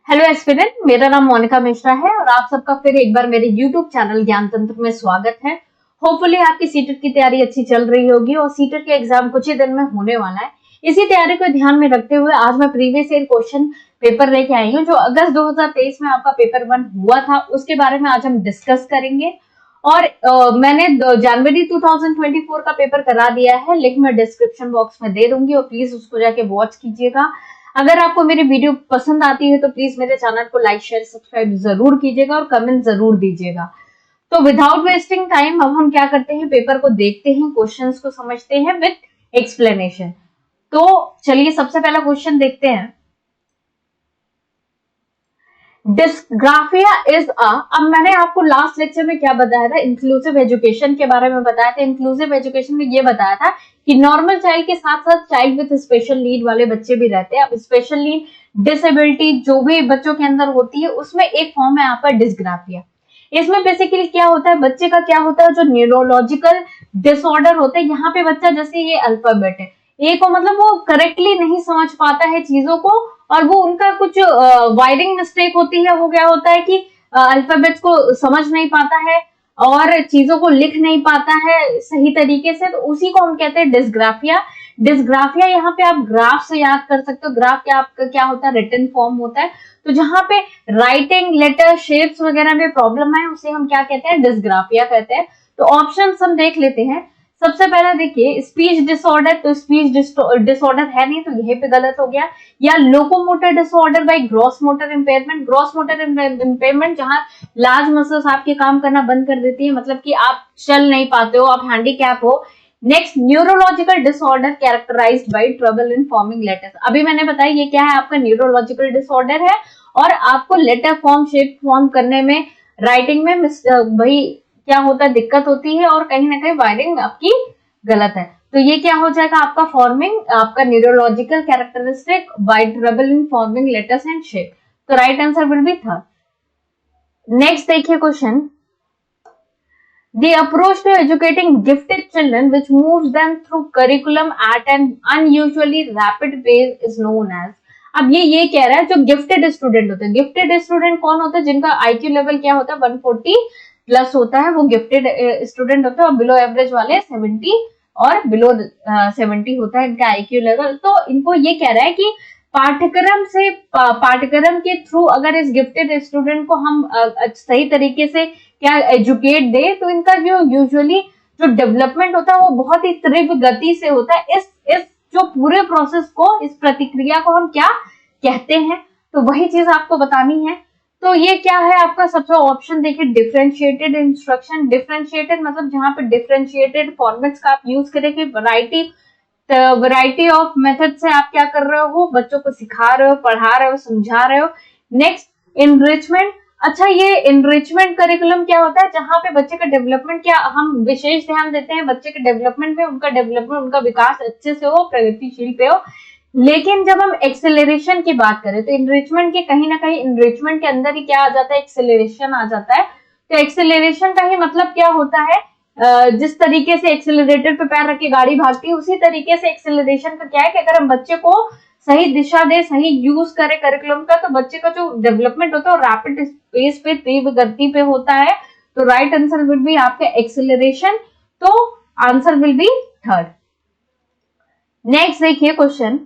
Hello aspirant, मेरा नाम मोनिका मिश्रा है और आप सबका फिर एक बार मेरे YouTube चैनल ज्ञान तंत्र में स्वागत है। होपफुली आपकी सीटेट की तैयारी अच्छी चल रही होगी और सीटेट के एग्जाम कुछ ही दिन में होने वाला है। इसी तैयारी को ध्यान में रखते हुए आज मैं प्रीवियस ईयर क्वेश्चन पेपर लेके आई हूँ। जो अगस्त 2023 में आपका पेपर 1 हुआ था उसके बारे में आज हम डिस्कस करेंगे। और मैंने जनवरी 2024 का पेपर करा दिया है, लिंक मैं डिस्क्रिप्शन बॉक्स में दे दूंगी और प्लीज उसको जाके वॉच कीजिएगा। अगर आपको मेरी वीडियो पसंद आती है तो प्लीज मेरे चैनल को लाइक शेयर सब्सक्राइब जरूर कीजिएगा और कमेंट जरूर दीजिएगा। तो विदाउट वेस्टिंग टाइम अब हम क्या करते हैं, पेपर को देखते हैं, क्वेश्चंस को समझते हैं विद एक्सप्लेनेशन। तो चलिए सबसे पहला क्वेश्चन देखते हैं। डिस्ग्राफिया इज अब मैंने आपको लास्ट लेक्चर में क्या बताया था, इंक्लूसिव एजुकेशन के बारे में बताया था। इंक्लूसिव एजुकेशन में ये बताया था कि नॉर्मल चाइल्ड के साथ साथ चाइल्ड विद स्पेशल नीड वाले बच्चे भी रहते हैं। अब स्पेशल नीड डिसेबिलिटी जो भी बच्चों के अंदर होती है उसमें एक फॉर्म है आपका डिस्ग्राफिया। इसमें बेसिकली क्या होता है, बच्चे का क्या होता है, जो न्यूरोलॉजिकल डिसऑर्डर होते हैं। यहाँ पे बच्चा जैसे ये अल्फाबेट है, ए को मतलब वो करेक्टली नहीं समझ पाता है चीजों को, और वो उनका कुछ वायरिंग मिस्टेक होती है। वो क्या होता है कि अल्फाबेट्स को समझ नहीं पाता है और चीजों को लिख नहीं पाता है सही तरीके से, तो उसी को हम कहते हैं डिस्ग्राफिया। डिस्ग्राफिया यहाँ पे आप ग्राफ से याद कर सकते हो। ग्राफ क्या आपका क्या होता है, रिटन फॉर्म होता है। तो जहाँ पे राइटिंग लेटर शेप्स वगैरह में प्रॉब्लम है उसे हम क्या कहते हैं, डिस्ग्राफिया कहते हैं। तो ऑप्शन हम देख लेते हैं। सबसे पहला देखिए स्पीच डिसऑर्डर, तो स्पीच डिसऑर्डर है नहीं तो यहीं पे गलत हो गया। या locomotor disorder by gross motor impairment. Gross motor impairment जहां लार्ज मसल्स आपके काम करना बंद कर देती है, मतलब कि आप चल नहीं पाते हो, आप हैंडीकैप हो। Next neurological disorder characterised by trouble in forming letters. अभी मैंने बताया ये क्या है, आपका न्यूरोलॉजिकल डिसऑर्डर है और आपको लेटर फॉर्म शेप फॉर्म करने में, राइटिंग में भाई क्या होता है, दिक्कत होती है और कहीं ना कहीं वायरिंग आपकी गलत है। तो ये क्या हो जाएगा आपका फॉर्मिंग, आपका neurological characteristic by trouble in forming letters and shape. तो right answer will be third. Next देखिए question, The approach to educating gifted children which moves them through curriculum at an unusually rapid pace is known as। अब ये कह रहा है जो gifted student होते हैं। गिफ्टेड स्टूडेंट कौन होता है, जिनका आईक्यू लेवल क्या होता है 140 प्लस होता है, वो गिफ्टेड स्टूडेंट होते हैं। और बिलो एवरेज वाले 70 और बिलो 70 होता है इनका आईक्यू लेवल। तो इनको ये कह रहा है कि पाठ्यक्रम के थ्रू अगर इस गिफ्टेड स्टूडेंट को हम सही तरीके से क्या एजुकेट दे तो इनका जो यूजुअली जो डेवलपमेंट होता है वो बहुत ही तीव्र गति से होता है। इस जो पूरे प्रोसेस को, इस प्रतिक्रिया को हम क्या कहते हैं, तो वही चीज आपको बतानी है। तो ये क्या है आपका सबसे ऑप्शन देखिए, डिफरेंशिएटेड इंस्ट्रक्शन। डिफरेंशिएटेड मतलब जहां पे डिफरेंशिएटेड फॉर्मेट्स का आप यूज करेंगे, वैरायटी ऑफ मेथड से आप क्या कर रहे हो, बच्चों को सिखा रहे हो, पढ़ा रहे हो, समझा रहे हो। Next enrichment. अच्छा, ये इनरिचमेंट करिकुलम क्या होता है, जहां पे बच्चे का डेवलपमेंट क्या हम विशेष ध्यान देते हैं बच्चे के डेवलपमेंट में, उनका डेवलपमेंट, उनका विकास अच्छे से हो, प्रगतिशील पे हो। लेकिन जब हम एक्सेलरेशन की बात करें तो इनरिचमेंट के कहीं ना कहीं इनरिचमेंट के अंदर ही क्या आ जाता है, एक्सेलरेशन आ जाता है। तो एक्सेलरेशन का ही मतलब क्या होता है, जिस तरीके से एक्सेलरेटर पे पैर रख के गाड़ी भागती है उसी तरीके से एक्सेलरेशन का क्या है कि अगर हम बच्चे को सही दिशा दे, सही यूज करें करिकुलम का, तो बच्चे का जो डेवलपमेंट होता है वो रैपिड स्पेस पे, तीव्र गति पे होता है। तो राइट आंसर विल बी आपका एक्सेलरेशन। तो answer will be third. Next देखिए question,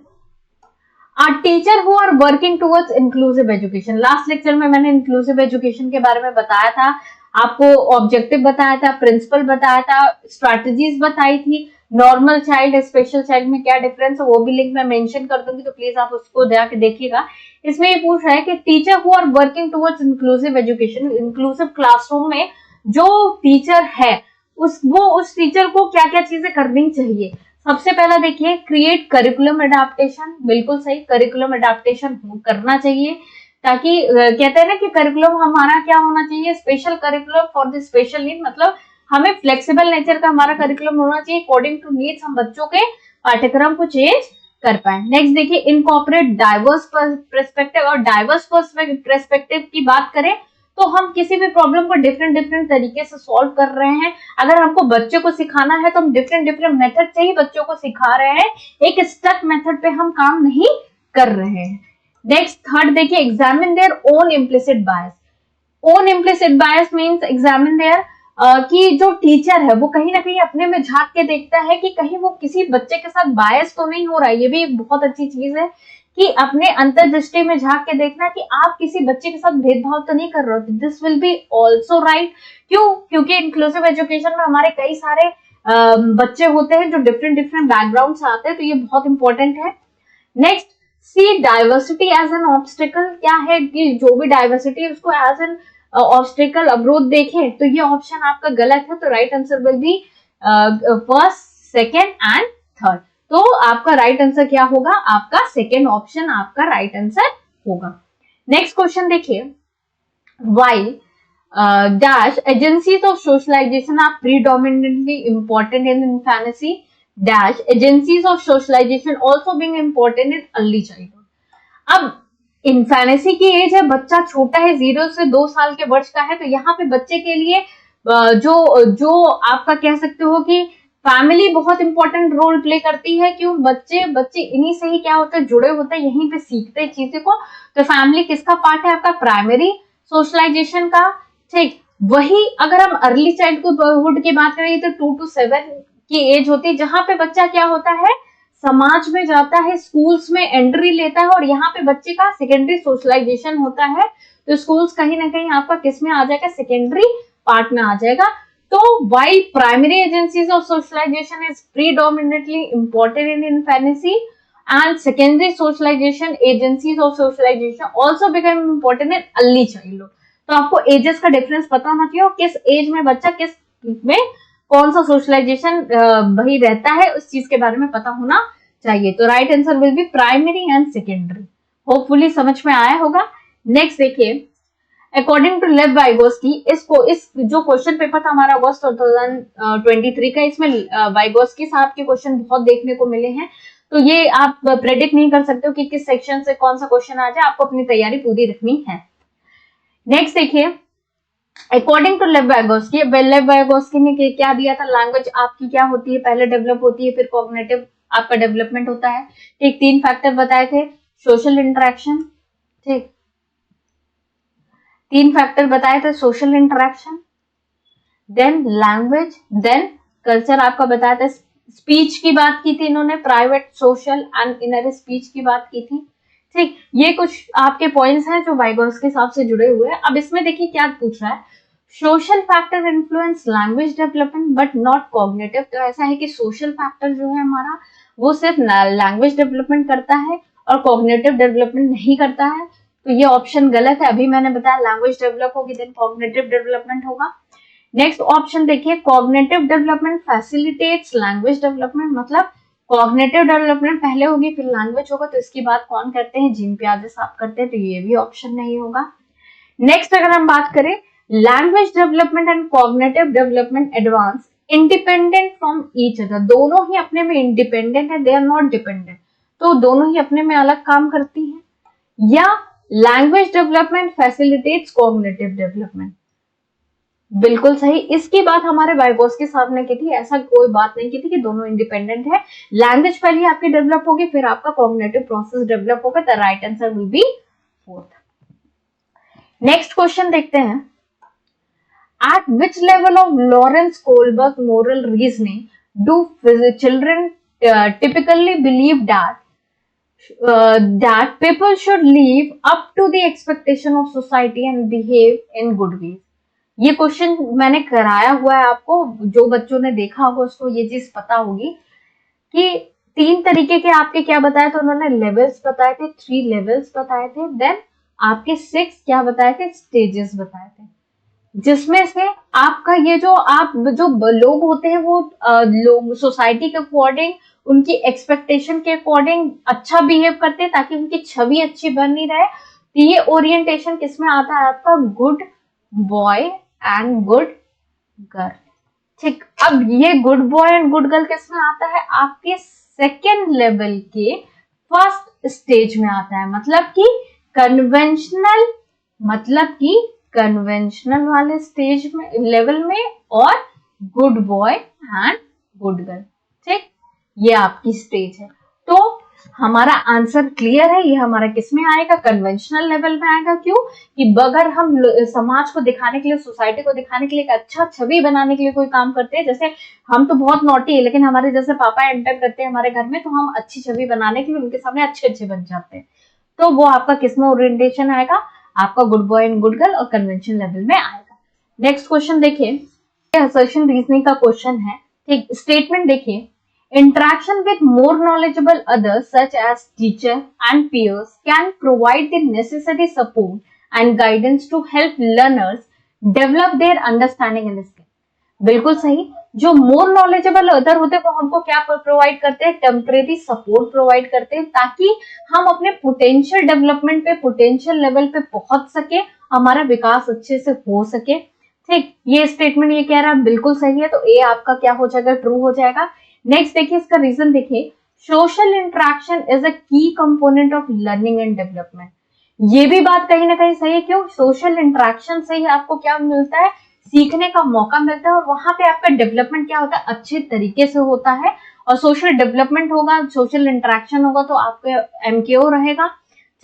A teacher who are working towards inclusive education। Last lecture में मैंने इंक्लूसिव एजुकेशन के बारे में बताया था, आपको ऑब्जेक्टिव बताया था, प्रिंसिपल बताया था, स्ट्रैटेजीज बताई थी। नॉर्मल चाइल्ड, स्पेशल चाइल्ड में क्या डिफरेंस है वो भी लिंक में मेंशन कर दूंगी, तो प्लीज आप उसको जाके देखिएगा। इसमें ये पूछ रहा है कि teacher who are working towards inclusive education, inclusive classroom में जो टीचर है उस टीचर को क्या क्या चीजें करनी चाहिए। सबसे पहला देखिए क्रिएट करिकुलम एडाप्टेशन। बिल्कुल सही, करिकुलम एडाप्टेशन करना चाहिए, ताकि कहते हैं ना कि करिकुलम हमारा क्या होना चाहिए, special curriculum for the special need. मतलब हमें फ्लेक्सिबल नेचर का हमारा करिकुलम होना चाहिए, अकॉर्डिंग टू नीड्स हम बच्चों के पाठ्यक्रम को चेंज कर पाए। नेक्स्ट देखिए इनकॉर्पोरेट डाइवर्स पर्सपेक्टिव। और डाइवर्स पर्सपेक्टिव की बात करें तो हम किसी भी प्रॉब्लम को डिफरेंट तरीके से सॉल्व कर रहे हैं। अगर हमको बच्चे को सिखाना है तो हम डिफरेंट मेथड से ही बच्चों को सिखा रहे हैं, एक स्टक मेथड पे हम काम नहीं कर रहे हैं। नेक्स्ट थर्ड देखिए, examine their own implicit bias. Own implicit bias means examine their कि जो टीचर है वो कहीं ना कहीं अपने में झांक के देखता है कि कहीं वो किसी बच्चे के साथ बायस तो नहीं हो रहा है। ये भी एक बहुत अच्छी चीज है कि अपने अंतर्दृष्टि में झांक के देखना कि आप किसी बच्चे के साथ भेदभाव तो नहीं कर रहे हो। This will be also right. क्यों? क्योंकि इंक्लूसिव एजुकेशन में हमारे कई सारे बच्चे होते हैं जो डिफरेंट डिफरेंट बैकग्राउंड से आते हैं, तो ये बहुत इंपॉर्टेंट है। Next, see diversity as an obstacle. क्या है कि जो भी डाइवर्सिटी है उसको एज एन ऑब्स्टिकल, अवरोध देखें, तो ये ऑप्शन आपका गलत है। तो right answer will B first, second and third. तो आपका राइट आंसर क्या होगा? आपका सेकेंड ऑप्शन आपका राइट आंसर होगा। नेक्स्ट क्वेश्चन देखिए, while dash agencies of socialization are predominantly important in infancy, dash agencies of socialization also being important in early childhood। अब इन्फेनेसी की एज है, बच्चा छोटा है, 0 से 2 साल के वर्ष का है, तो यहाँ पे बच्चे के लिए जो आपका कह सकते हो कि फैमिली बहुत इंपॉर्टेंट रोल प्ले करती है। क्यों? बच्चे इन्हीं से ही क्या होते हैं, जुड़े होते हैं, यहीं पे सीखते हैं चीजें को। तो फैमिली किसका पार्ट है? आपका प्राइमरी सोशलाइजेशन का। ठीक, वही अगर हम अर्ली चाइल्डहुड की बात करें तो 2 to 7 की एज होती है, जहां पे बच्चा क्या होता है, समाज में जाता है, स्कूल्स में एंट्री लेता है, और यहाँ पे बच्चे का सेकेंडरी सोशलाइजेशन होता है। तो स्कूल्स कहीं ना कहीं आपका किस में आ जाएगा? सेकेंडरी पार्ट में आ जाएगा। तो while primary agencies of socialization is predominantly important in infancy and secondary socialization agencies of socialization also become important in early childhood। तो आपको एजेस का डिफरेंस पता होना चाहिए, किस एज में बच्चा किस में कौन सा सोशलाइजेशन वही रहता है, उस चीज के बारे में पता होना चाहिए। तो right answer will be primary and secondary. Hopefully समझ में आया होगा। नेक्स्ट देखिए, अकॉर्डिंग टू लेव वाइगोस्की, इस जो क्वेश्चन पेपर था हमारा अगस्त 2023 का, इसमें वाइगोस्की साहब के क्वेश्चन बहुत देखने को मिले हैं। तो ये आप प्रेडिक्ट नहीं कर सकते हो कि किस सेक्शन से कौन सा क्वेश्चन आ जाए, आपको अपनी तैयारी पूरी रखनी है। नेक्स्ट देखिए, अकॉर्डिंग टू लेव वाइगोस्की ने क्या दिया था? लैंग्वेज आपकी क्या होती है? पहले डेवलप होती है, फिर कॉग्निटिव आपका डेवलपमेंट होता है। ठीक, 3 फैक्टर बताए थे, सोशल इंटरेक्शन, ठीक, 3 फैक्टर बताए थे, social interaction, then language, then culture आपका बताया था। स्पीच की बात की थी इन्होंने, private, social and inner speech की बात की थी। ठीक, ये कुछ आपके पॉइंट्स हैं जो वाइगोस्की के हिसाब से जुड़े हुए हैं। अब इसमें देखिए क्या पूछ रहा है, social factor influence language development but not cognitive. तो ऐसा है कि सोशल फैक्टर जो है हमारा वो सिर्फ लैंग्वेज डेवलपमेंट करता है और कॉग्निटिव डेवलपमेंट नहीं करता है। तो ये ऑप्शन गलत है। अभी मैंने बताया लैंग्वेज डेवलप होगी देन कॉग्निटिव डेवलपमेंट होगा। नेक्स्ट ऑप्शन देखिए, cognitive development facilitates language development, मतलब कॉग्निटिव डेवलपमेंट पहले होगी फिर लैंग्वेज होगा। तो इसकी बात कौन करते हैं? जीन पियाजे साहब करते हैं, तो ये भी ऑप्शन नहीं होगा। नेक्स्ट अगर हम बात करें, language development and cognitive development advance independent from each other. दोनों ही अपने में इंडिपेंडेंट है, दे आर नॉट डिपेंडेंट। तो दोनों ही अपने में अलग काम करती हैं। या language development facilitates cognitive development, बिल्कुल सही। इसकी बात हमारे वाइगोस्की साहब ने की थी, ऐसा कोई बात नहीं की थी कि दोनों इंडिपेंडेंट है। लैंग्वेज पहले आपकी डेवलप होगी फिर आपका कॉग्निटिव प्रोसेस डेवलप होगा। The right answer will B fourth. Next question देखते हैं, eight which level of Lawrence Kohlberg moral reasoning do children typically believe that people should live up to the expectation of society and behave in good ways। ये question मैंने कराया हुआ है आपको, जो बच्चों ने देखा होगा उसको ये चीज पता होगी कि 3 तरीके के आपके क्या बताए थे उन्होंने, लेवल्स बताए थे, 3 लेवल्स बताए थे, देन आपके 6 क्या बताए थे, स्टेजेस बताए थे। जिसमें से आपका ये जो लोग होते हैं वो लोग सोसाइटी के अकॉर्डिंग, उनकी एक्सपेक्टेशन के अकॉर्डिंग अच्छा बिहेव करते हैं ताकि उनकी छवि अच्छी बनी रहे। तो ये ओरिएंटेशन किसमें आता है आपका, good boy and good girl. ठीक, अब ये good boy and good girl किसमें आता है, आपके सेकेंड लेवल के फर्स्ट स्टेज में आता है। मतलब कि कन्वेंशनल वाले स्टेज में, लेवल में, और good boy and good girl. ठीक, ये आपकी स्टेज है। तो हमारा आंसर क्लियर है, ये हमारा किस में आएगा, कन्वेंशनल लेवल में आएगा। क्यों कि अगर हम समाज को दिखाने के लिए, सोसाइटी को दिखाने के लिए एक अच्छा छवि बनाने के लिए कोई काम करते हैं, जैसे हम तो बहुत नॉटी है लेकिन हमारे जैसे पापा एंटर करते हैं हमारे घर में तो हम अच्छी छवि बनाने के लिए उनके सामने अच्छे अच्छे बन जाते हैं, तो वो आपका किस में ओरिएंटेशन आएगा, आपका good boy and good girl और कन्वेंशन लेवल में आएगा। नेक्स्ट क्वेश्चन देखिए, असर्शन रीजनिंग का क्वेश्चन है, ठीक। स्टेटमेंट देखिए, interaction with more knowledgeable others such as teacher and peers can provide the necessary support and guidance to help learners develop their understanding and skill। बिल्कुल सही, जो more knowledgeable other होते हैं वो हमको क्या प्रोवाइड करते हैं, टेम्परेरी सपोर्ट प्रोवाइड करते हैं ताकि हम अपने पोटेंशियल डेवलपमेंट पे, पोटेंशियल लेवल पे पहुंच सके, हमारा विकास अच्छे से हो सके, ठीक। ये स्टेटमेंट ये कह रहा है बिल्कुल सही है, तो ए आपका क्या हो जाएगा, ट्रू हो जाएगा। नेक्स्ट देखिए, इसका रीजन देखिए, सोशल इंटरेक्शन इज अ की component of learning and development. ये भी बात कहीं ना कहीं सही है। क्यों, सोशल इंटरेक्शन से ही आपको क्या मिलता है, सीखने का मौका मिलता है और वहां पे आपका डेवलपमेंट क्या होता है, अच्छे तरीके से होता है। और सोशल डेवलपमेंट होगा, सोशल इंटरेक्शन होगा तो आपका एमकेओ रहेगा,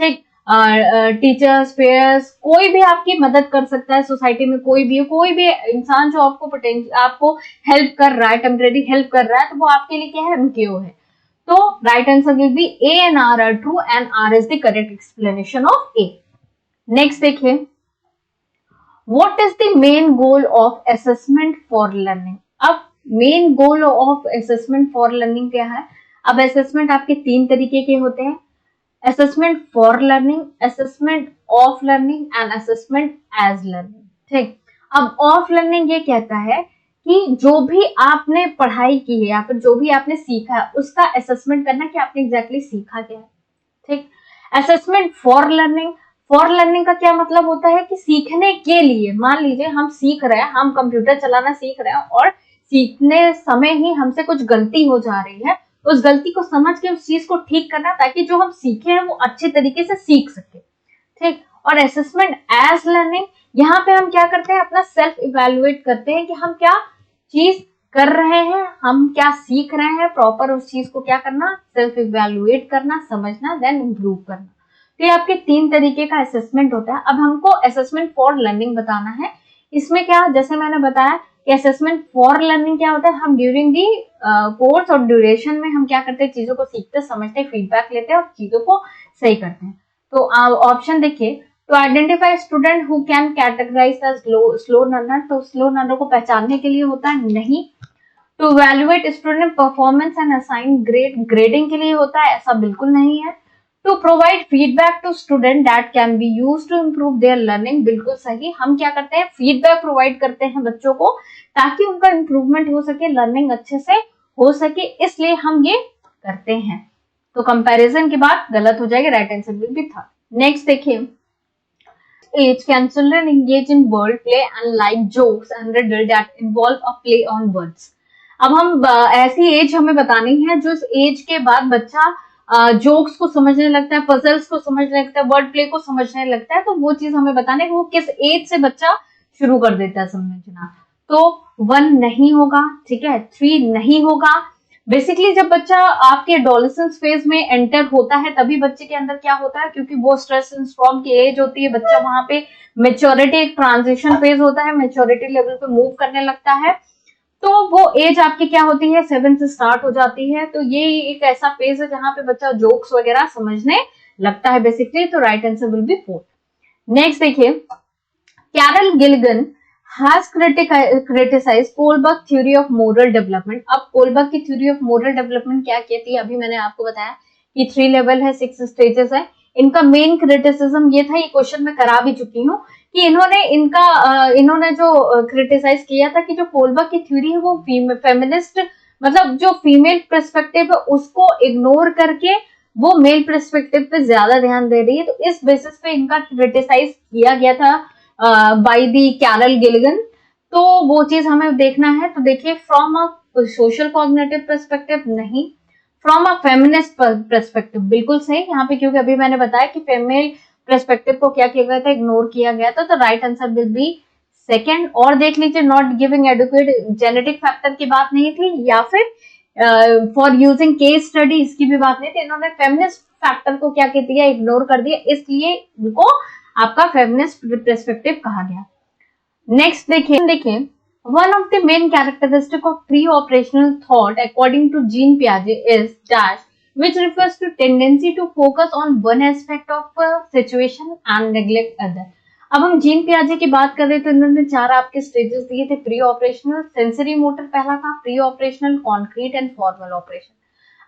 ठीक। टीचर्स, पेयर्स, कोई भी आपकी मदद कर सकता है सोसाइटी में, कोई भी इंसान जो आपको हेल्प कर रहा है, टेम्परेरी हेल्प कर रहा है, तो वो आपके लिए क्या है, एमकेओ है। तो right answer will be A and R are true and R is the correct explanation of A. Next देखिए, what is the main goal of assessment for learning. अब main goal of assessment for learning क्या है। अब assessment आपके 3 तरीके के होते हैं, assessment for learning, assessment of learning and assessment as learning, ठीक। अब ऑफ लर्निंग ये कहता है कि जो भी आपने पढ़ाई की है या फिर जो भी आपने सीखा है उसका असेसमेंट करना कि आपने एग्जैक्टली सीखा क्या है, ठीक। असेसमेंट फॉर लर्निंग का क्या मतलब होता है कि सीखने के लिए, मान लीजिए हम सीख रहे हैं, हम कंप्यूटर चलाना सीख रहे हैं और सीखने समय ही हमसे कुछ गलती हो जा रही है, उस गलती को समझ के उस चीज को ठीक करना ताकि जो हम सीखे हैं वो अच्छे तरीके से सीख सके, ठीक। और असेसमेंट एज लर्निंग, यहाँ पे हम क्या करते हैं, अपना सेल्फ इवेल्युएट करते हैं कि हम क्या चीज कर रहे हैं, हम क्या सीख रहे हैं, प्रॉपर उस चीज को क्या करना, सेल्फ इवेल्युएट करना, समझना, देन इम्प्रूव करना। तो ये आपके 3 तरीके का असेसमेंट होता है। अब हमको असेसमेंट फॉर लर्निंग बताना है। इसमें क्या, जैसे मैंने बताया कि असेसमेंट फॉर लर्निंग क्या होता है, हम ड्यूरिंग दी कोर्स और ड्यूरेशन में हम क्या करते हैं, चीजों को सीखते, समझते, फीडबैक लेते हैं और चीजों को सही करते हैं। तो ऑप्शन देखिए, to identify student who can categorise as slow learner, तो स्लो लर्नर को पहचानने के लिए होता है, नहीं। To evaluate student performance and assign grade, grading के लिए होता है, ऐसा बिल्कुल नहीं है। To provide feedback to student that can be used to improve their learning, बिल्कुल सही। हम क्या करते हैं, फीडबैक प्रोवाइड करते हैं बच्चों को ताकि उनका इम्प्रूवमेंट हो सके, लर्निंग अच्छे से हो सके, इसलिए हम ये करते हैं। तो कंपैरिजन की बात गलत हो जाएगी, right answer will be third. Next देखिए, age can children engage in word play and like jokes and riddle that involve a play on words. अब हम ऐसी एज हमें बतानी है जो इस एज के बाद बच्चा जोक्स को समझने लगता है, पजल्स को समझने लगता है, वर्ड प्ले को समझने लगता है, तो वो चीज हमें बताने वो किस एज से बच्चा शुरू कर देता है समझना। तो 1 नहीं होगा, ठीक है, 3 नहीं होगा। बेसिकली जब बच्चा आपके एडोलेसेंस फेज में एंटर होता है तभी बच्चे के अंदर क्या होता है, क्योंकि वो स्ट्रेस एंड स्टॉर्म की एज होती है, बच्चा वहां पे मेच्योरिटी, एक ट्रांजिशन फेज होता है, मेच्योरिटी लेवल पे मूव करने लगता है, तो वो एज आपकी क्या होती है, 7 से स्टार्ट हो जाती है। तो ये एक ऐसा फेज है जहां पे बच्चा जोक्स वगैरह समझने लगता है बेसिकली। तो right answer will be 4। Next देखिए, Carol Gilligan has criticized Kohlberg theory of moral development. अब कोलबर्ग की थ्योरी ऑफ मोरल डेवलपमेंट क्या कहती है, अभी मैंने आपको बताया कि 3 लेवल है, 6 स्टेजेस है। इनका मेन क्रिटिसिज्म ये था, ये क्वेश्चन मैं करा भी चुकी हूँ कि इन्होंने जो क्रिटिसाइज किया था कि जो कोलबर्ग की थ्योरी है वो फेमिनिस्ट, मतलब जो फीमेल पर्सपेक्टिव है उसको इग्नोर करके वो मेल पर्सपेक्टिव पे ज्यादा ध्यान दे रही है। तो इस बेसिस पे इनका क्रिटिसाइज किया गया था बाय दी कैरल गिलिगन। तो वो चीज हमें देखना है। तो देखिए, from a social cognitive perspective नहीं, फ्रॉम अ फेमिनिस्ट पर्सपेक्टिव बिल्कुल सही यहाँ पे, क्योंकि अभी मैंने बताया कि फीमेल पर्सपेक्टिव को क्या किया गया था, इग्नोर किया गया था। तो right answer will be second. और देख लीजिए, not giving adequate genetic factor की बात नहीं थी, या फिर फॉर यूजिंग केस स्टडी इसकी भी बात नहीं थी, इन्होंने फेमिनिस्ट फैक्टर को क्या कहती है, इग्नोर कर दिया, इसलिए इनको आपका फेमिनिस्ट पर्सपेक्टिव कहा गया। नेक्स्ट देखिए one of the main characteristic of pre operational thought according to Jean पियाजे is dash which refers to tendency to focus on one aspect of a situation and neglect other। अब हम gene पियाजे की बात कर रहे तो इन्होंने 4 आपके स्टेजेस दिए थे, प्री ऑपरेशनल, सेंसरी मोटर पहला था, pre operational, concrete and formal operation.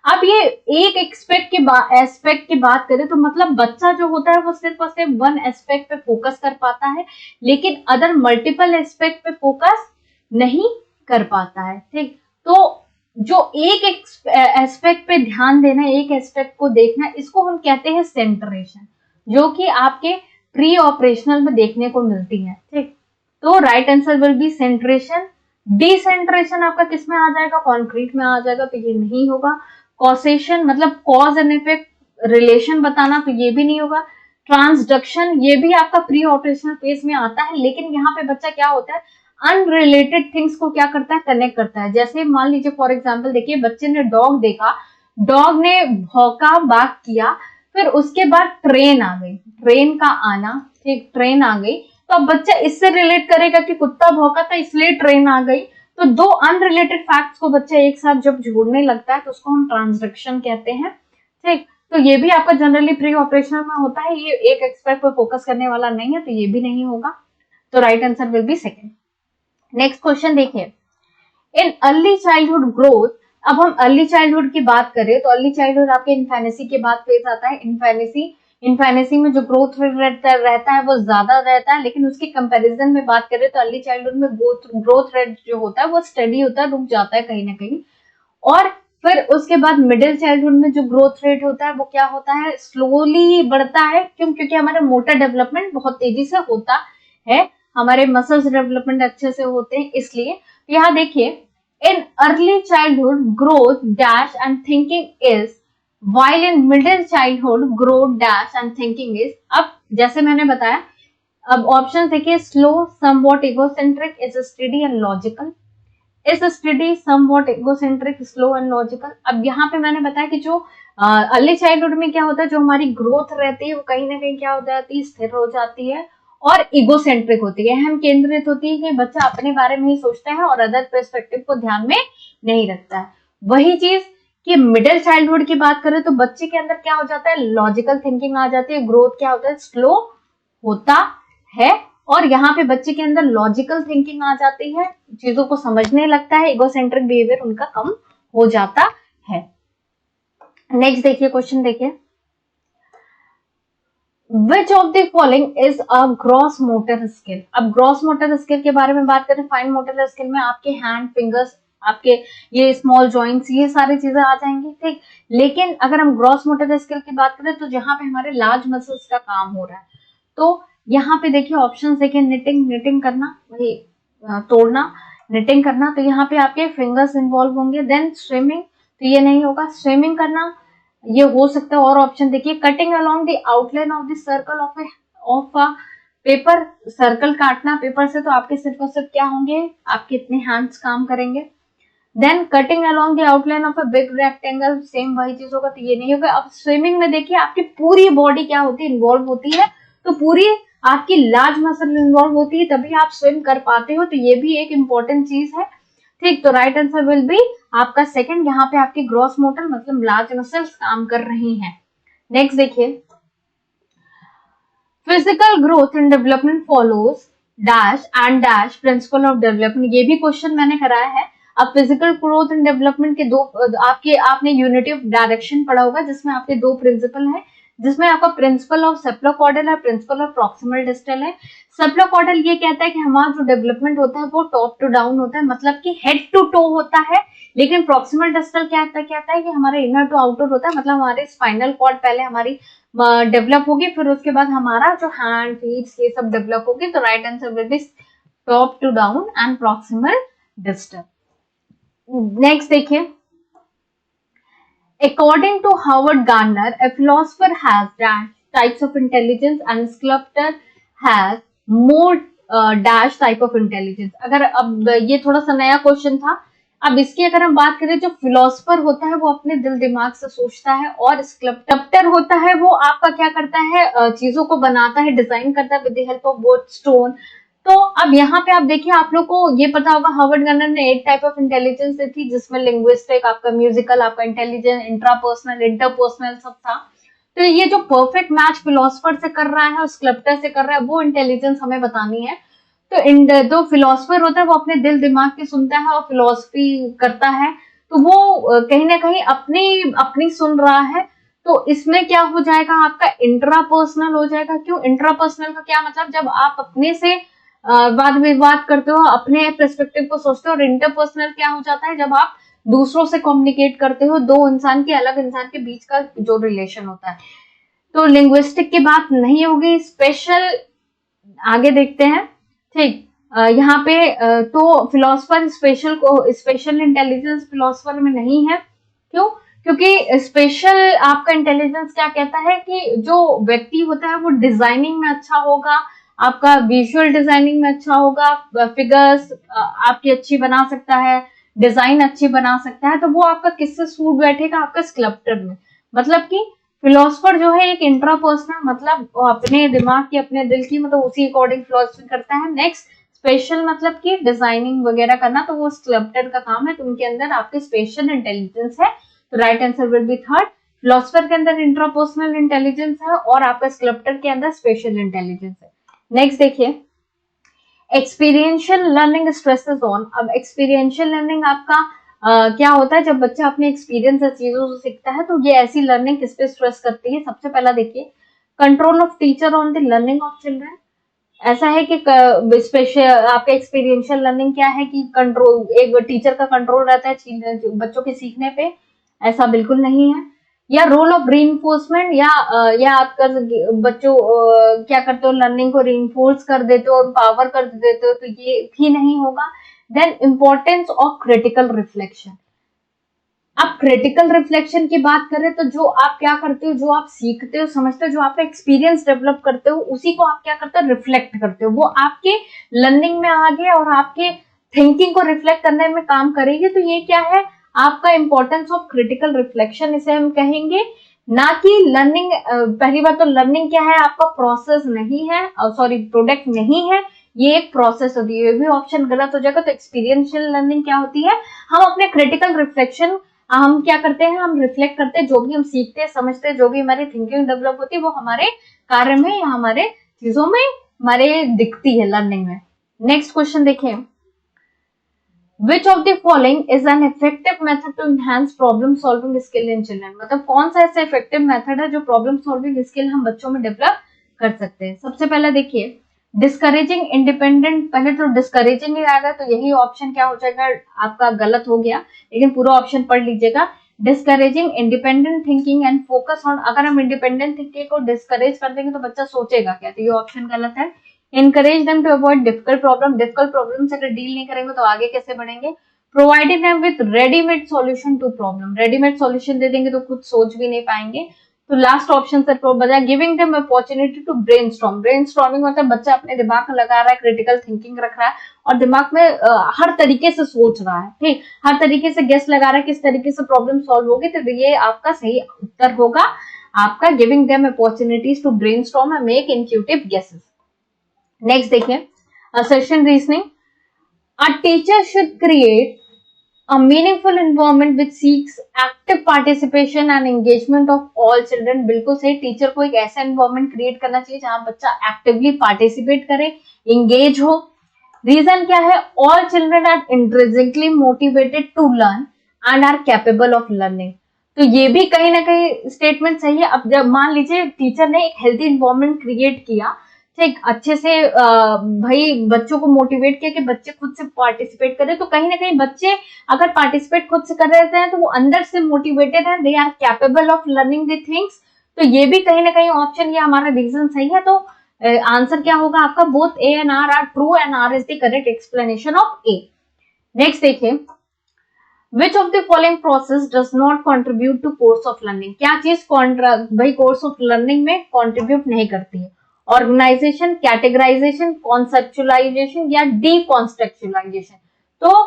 अब ये एक एस्पेक्ट की बात करें तो मतलब बच्चा जो होता है वो सिर्फ और सिर्फ वन एस्पेक्ट पे फोकस कर पाता है, लेकिन अदर मल्टीपल एस्पेक्ट पे फोकस नहीं कर पाता है। ठीक, तो जो एक एस्पेक्ट पे ध्यान देना, एक एस्पेक्ट को देखना, इसको हम कहते हैं सेंट्रेशन, जो कि आपके प्री ऑपरेशनल में देखने को मिलती है। ठीक, तो right answer will be centration. Decentration आपका किस में आ जाएगा, कॉन्क्रीट में आ जाएगा, तो ये नहीं होगा। कॉसेशन मतलब कॉज एंड इफेक्ट रिलेशन बताना, तो ये भी नहीं होगा। ट्रांसडक्शन ये भी आपका प्री ऑपरेशनल फेज में आता है, लेकिन यहाँ पे बच्चा क्या होता है, अनरिलेटेड थिंग्स को क्या करता है, कनेक्ट करता है। जैसे मान लीजिए फॉर एग्जांपल देखिए, बच्चे ने डॉग देखा, डॉग ने भौंका, बार्क किया, फिर उसके बाद ट्रेन आ गई, ट्रेन का आना, ठीक, ट्रेन आ गई, तो अब बच्चा इससे रिलेट करेगा कि कुत्ता भौंका था इसलिए ट्रेन आ गई। तो दो अनरिलेटेड फैक्ट्स को बच्चा एक साथ जब जोड़ने लगता है तो उसको हम ट्रांसडक्शन कहते हैं। ठीक, तो ये भी आपका जनरली प्री ऑपरेशनल में होता है, ये एक एक्सपर्ट पर फोकस करने वाला नहीं है, तो ये भी नहीं होगा। तो right answer will be second. Next question देखिए, इन अर्ली चाइल्डहुड ग्रोथ, अब हम अर्ली चाइल्डहुड की बात करें तो अर्ली चाइल्डहुड आपके इन्फेनेसी के बाद फेज आता है। इन्फेनेसी में जो ग्रोथ रेट रहता है वो ज्यादा रहता है, लेकिन उसके कंपैरिजन में बात करें तो अर्ली चाइल्डहुड में ग्रोथ रेट जो होता है वो स्टडी होता है, रुक जाता है कहीं ना कहीं। और फिर उसके बाद मिडिल चाइल्डहुड में जो ग्रोथ रेट होता है वो क्या होता है, स्लोली बढ़ता है। क्यों? क्योंकि हमारा मोटर डेवलपमेंट बहुत तेजी से होता है, हमारे मसल्स डेवलपमेंट अच्छे से होते हैं, इसलिए। यहाँ देखिए, in early childhood growth dash and thinking is, while in middle childhood growth dash and thinking is। अब जैसे मैंने बताया, अब ऑप्शन देखिए, slow, somewhat egocentric, is steady and logical, is steady, somewhat egocentric, slow and logical। अब यहाँ पे मैंने बताया कि जो अर्ली चाइल्डहुड में क्या होता है, जो हमारी ग्रोथ रहती है वो कहीं ना कहीं क्या हो जाती है, स्थिर हो जाती है और इगोसेंट्रिक होती है, अहम केंद्रित होती है, कि बच्चा अपने बारे में ही सोचता है और अदर पर्सपेक्टिव को ध्यान में नहीं रखता है। वही चीज कि मिडिल चाइल्डहुड की बात करें तो बच्चे के अंदर क्या हो जाता है, लॉजिकल थिंकिंग आ जाती है, ग्रोथ क्या होता है, स्लो होता है, और यहाँ पे बच्चे के अंदर लॉजिकल थिंकिंग आ जाती है, चीजों को समझने लगता है, इगोसेंट्रिक बिहेवियर उनका कम हो जाता है। नेक्स्ट देखिए, क्वेश्चन देखिए, Which of the following is a gross motor skill। अब ग्रॉस मोटर स्किल के बारे में बात करें, फाइन मोटर स्किल में आपके हैंड, फिंगर्स, आपके ये स्मॉल जॉइंट्स, ये सारी चीजें आ जाएंगी। ठीक, लेकिन अगर हम ग्रॉस मोटर स्किल की बात करें तो जहाँ पे हमारे लार्ज मसल्स का काम हो रहा है, तो यहाँ पे देखिए ऑप्शन देखिए, निटिंग करना, वही तोड़ना, निटिंग करना, तो यहाँ पे आपके फिंगर्स इन्वॉल्व होंगे। देन स्विमिंग, तो ये नहीं होगा, स्विमिंग करना ये हो सकता है। और ऑप्शन देखिए, cutting along the outline of the circle of a paper, circle काटना पेपर से, तो आपके सिर्फ और सिर्फ क्या होंगे, आपके इतने हैंड्स काम करेंगे। Then cutting along the outline of a big rectangle, same वही चीज होगा, तो ये नहीं होगा। अब स्विमिंग में देखिए आपकी पूरी बॉडी क्या होती है, इन्वॉल्व होती है, तो पूरी आपकी लार्ज मसल इन्वॉल्व होती है, तभी आप स्विम कर पाते हो, तो ये भी एक इंपॉर्टेंट चीज है। ठीक, तो राइट आंसर विल बी आपका सेकंड, यहाँ पे आपकी ग्रॉस मोटर मतलब लार्ज मसल्स काम कर रही हैं। नेक्स्ट देखिए, physical growth and development follows dash and dash principle of development, ये भी क्वेश्चन मैंने कराया है। अब फिजिकल ग्रोथ एंड डेवलपमेंट के दो आपने यूनिटी ऑफ डायरेक्शन पढ़ा होगा, जिसमें आपके दो प्रिंसिपल है, जिसमें आपका प्रिंसिपल ऑफ सेप्लोकॉर्डल है, प्रिंसिपल ऑफ प्रॉक्सिमल डिस्टल है। सेप्लोकॉर्डल ये कहता है कि हमारा जो डेवलपमेंट होता है वो टॉप टू डाउन होता है, मतलब कि हेड टू टो होता है, लेकिन प्रॉक्सिमल डिस्टल क्या कहता है कि हमारे इनर टू आउटर होता है, मतलब हमारे स्पाइनल कॉर्ड पहले हमारी डेवलप होगी, फिर उसके बाद हमारा जो हैंड, फीट, ये सब डेवलप होगी। तो right answer will be top to down and proximal distal. Next देखिए, according to Howard Gardner, a philosopher has dash types of intelligence and sculptor has more dash type of intelligence। अगर अब ये थोड़ा सा नया question था, अब इसकी अगर हम बात करें, जो फिलोसफर होता है वो अपने दिल दिमाग से सोचता है, और स्कल्पटर होता है वो आपका क्या करता है, चीजों को बनाता है, डिजाइन करता है with the help of both stone. तो अब यहाँ पे आप देखिए, आप लोग को ये पता होगा हार्वर्ड गनर ने 8 टाइप ऑफ इंटेलिजेंस दी थी, जिसमें लिंग्विस्टिक, आपका म्यूजिकल, आपका इंटेलिजेंस, इंट्रापर्सनल, इंटरपर्सनल सब था। तो ये जो परफेक्ट मैच फिलोसफर से कर रहा है और स्कल्पटर से कर रहा है, वो इंटेलिजेंस हमें बतानी है। तो जो फिलोसफर होता है वो अपने दिल दिमाग की सुनता है और फिलोसफी करता है, तो वो कहीं ना कहीं अपनी अपनी सुन रहा है। तो इसमें क्या हो जाएगा, आपका इंट्रापर्सनल हो जाएगा। क्यों इंट्रापर्सनल का क्या मतलब, जब आप अपने से वाद विवाद करते हो, अपने पर्सपेक्टिव को सोचते हो। और इंटरपर्सनल क्या हो जाता है, जब आप दूसरों से कम्युनिकेट करते हो, दो इंसान के, अलग इंसान के बीच का जो रिलेशन होता है। तो लिंग्विस्टिक की बात नहीं होगी, स्पेशल आगे देखते हैं। ठीक, यहाँ पे तो फिलोसफर स्पेशल इंटेलिजेंस फिलोसफर में नहीं है। क्यों? क्योंकि स्पेशल आपका इंटेलिजेंस क्या कहता है कि जो व्यक्ति होता है वो डिजाइनिंग में अच्छा होगा, आपका विजुअल डिजाइनिंग में अच्छा होगा, फिगर्स आपकी अच्छी बना सकता है, डिजाइन अच्छी बना सकता है। तो वो आपका किससे सूट बैठेगा, आपका स्कल्पटर में। मतलब कि फिलोसफर जो है एक इंट्रापर्सनल, मतलब वो अपने दिमाग की, अपने दिल की, मतलब उसी अकॉर्डिंग फिलोसफी करता है। नेक्स्ट स्पेशल मतलब कि डिजाइनिंग वगैरह करना, तो वो स्कल्पटर का काम है। तो उनके अंदर आपके स्पेशल इंटेलिजेंस है। तो right answer will be third. Philosopher के अंदर इंट्रापर्सनल इंटेलिजेंस है और आपका स्कल्पटर के अंदर स्पेशल इंटेलिजेंस है। नेक्स्ट देखिए, एक्सपीरियंशियल लर्निंग स्ट्रेसेस ऑन। अब एक्सपीरियंशियल लर्निंग आपका क्या होता है, जब बच्चा अपने एक्सपीरियंस से चीजों से सीखता है, तो ये ऐसी लर्निंग किस पे स्ट्रेस करती है। सबसे पहला देखिए, control of teacher on the learning of children. ऐसा है कि स्पेशल आपका एक्सपीरियंशियल लर्निंग क्या है कि कंट्रोल, एक टीचर का कंट्रोल रहता है बच्चों के सीखने पे, ऐसा बिल्कुल नहीं है। या रोल ऑफ रीइंफोर्समेंट, या आपका बच्चों क्या करते हो, लर्निंग को रीइंफोर्स कर देते हो, पावर कर देते हो, तो ये भी नहीं होगा। Then importance of critical reflection. अब क्रिटिकल रिफ्लेक्शन की बात करें तो जो आप क्या करते हो, जो आप सीखते हो, समझते हो, जो आप एक्सपीरियंस डेवलप करते हो, उसी को आप क्या करते हो, रिफ्लेक्ट करते हो। वो आपके लर्निंग में आ गया और आपके थिंकिंग को रिफ्लेक्ट करने में काम करेगी। तो ये क्या है, आपका इंपॉर्टेंस ऑफ क्रिटिकल रिफ्लेक्शन, इसे हम कहेंगे। ना कि लर्निंग, पहली बात तो लर्निंग क्या है, आपका प्रोसेस नहीं है, सॉरी प्रोडक्ट नहीं है, ये एक प्रोसेस होती है। ये भी ऑप्शन गलत हो जाएगा। तो एक्सपीरियंशियल लर्निंग क्या होती है, हम अपने क्रिटिकल रिफ्लेक्शन, हम क्या करते हैं, हम रिफ्लेक्ट करते हैं, जो भी हम सीखते हैं, समझते हैं, जो भी हमारी थिंकिंग डेवलप होती है, वो हमारे कार्य में या हमारे चीजों में हमारे दिखती है लर्निंग में। नेक्स्ट क्वेश्चन देखिए, Which of the following is an effective method to enhance problem solving skill in children? मतलब कौन सा ऐसा इफेक्टिव मेथड है जो प्रॉब्लम सॉल्विंग स्किल हम बच्चों में डेवलप कर सकते हैं। सबसे पहला देखिए, डिस्करेजिंग इंडिपेंडेंट। पहले तो डिस्करेजिंग ही आएगा, तो यही ऑप्शन क्या हो जाएगा, आपका गलत हो गया, लेकिन पूरा ऑप्शन पढ़ लीजिएगा। Discouraging independent thinking and focus on. अगर हम इंडिपेंडेंट थिंकिंग को डिस्करेज कर देंगे तो बच्चा सोचेगा क्या, तो ये ऑप्शन गलत है। encourage them to avoid difficult problem से अगर डील नहीं करेंगे तो आगे कैसे बढ़ेंगे। providing them with ready-made solution to problem, ready-made solution दे देंगे तो खुद सोच भी नहीं पाएंगे। तो लास्ट ऑप्शन से बजाय giving them opportunity to brainstorm. Brainstorming मतलब बच्चा अपने दिमाग में लगा रहा है, क्रिटिकल थिंकिंग रख रहा है और दिमाग में हर तरीके से सोच रहा है, ठीक, हर तरीके से गेस लगा रहा है किस तरीके से प्रॉब्लम सॉल्व होगी। तो ये आपका सही उत्तर होगा, आपका giving them opportunities to brainstorm and make intuitive guesses. Next देखिए, assertion reasoning. A teacher should create a meaningful environment which seeks active participation and engagement of all children. बिल्कुल सही, टीचर को एक ऐसा एनवायरमेंट क्रिएट करना चाहिए जहां बच्चा एक्टिवली पार्टिसिपेट करे, इंगेज हो। रीजन क्या है, all children are intrinsically motivated to learn and are capable of learning. तो ये भी कहीं ना कहीं स्टेटमेंट सही है। अब जब मान लीजिए टीचर ने एक हेल्थी एनवायरमेंट क्रिएट किया, ठीक, अच्छे से भाई बच्चों को मोटिवेट किया कि बच्चे खुद से पार्टिसिपेट करें, तो कहीं ना कहीं बच्चे अगर पार्टिसिपेट खुद से कर रहे हैं तो वो अंदर से मोटिवेटेड है, they are capable of learning the things. तो ये भी कहीं ना कहीं ऑप्शन, ये हमारा रीजन सही है। तो आंसर क्या होगा आपका, both A and R true and R is the correct explanation of A. Next देखिए, Which of the following process does not contribute to course of learning? क्या चीज भाई कोर्स ऑफ लर्निंग में कंट्रीब्यूट नहीं करती है। ऑर्गेनाइजेशन, कैटेगराइजेशन, कॉन्सेप्चुलाइजेशन या डीकॉन्स्ट्रक्चुलाइजेशन। तो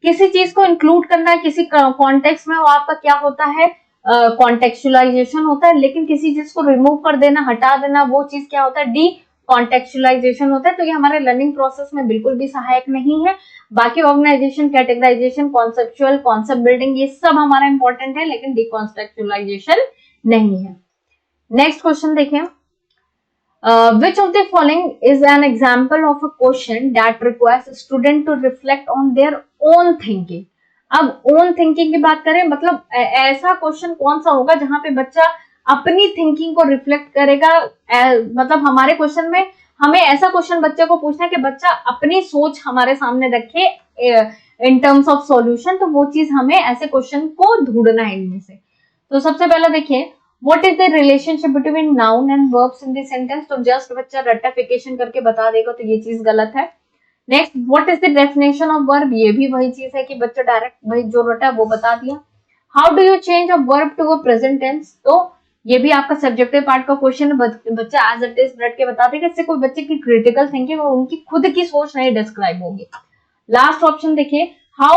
किसी चीज को इंक्लूड करना है किसी कॉन्टेक्स्ट में, वो आपका क्या होता है, कॉन्टेक्चुअलाइजेशन होता है। लेकिन किसी चीज को रिमूव कर देना, हटा देना, वो चीज क्या होता है, डी कॉन्टेक्चुअलाइजेशन होता है। तो ये हमारे लर्निंग प्रोसेस में बिल्कुल भी सहायक नहीं है। बाकी organisation, categorisation, conceptual, concept building, ये सब हमारा इंपॉर्टेंट है, लेकिन डिकॉन्टेक्चुअलाइजेशन नहीं है। नेक्स्ट क्वेश्चन देखें, which of the following is an example of a question that requires a student to reflect on their own thinking? अब own thinking की बात करें, मतलब ऐसा क्वेश्चन कौन सा होगा जहां पे बच्चा अपनी थिंकिंग को रिफ्लेक्ट करेगा। मतलब हमारे क्वेश्चन में हमें ऐसा क्वेश्चन बच्चे को पूछना है कि बच्चा अपनी सोच हमारे सामने रखे इन टर्म्स ऑफ सॉल्यूशन। तो वो चीज हमें ऐसे क्वेश्चन को ढूंढना है इनमें से। तो सबसे पहले देखिए, What is the relationship between noun and verbs in the sentence? तो जस्ट बच्चा रटिफिकेशन करके बता देगा, तो ये चीज गलत है। Next, what is the definition of verb? ये भी वही चीज है कि बच्चा डायरेक्ट वही जो रटा वो बता दिया। How do you change a verb to a present tense? तो ये भी आपका सब्जेक्टिव पार्ट का क्वेश्चन है, बच्चा एज इट इज रट के बता देगा। इससे कोई बच्चे की क्रिटिकल थिंकिंग और उनकी खुद की सोच नहीं डिस्क्राइब होगी। लास्ट ऑप्शन देखिए, how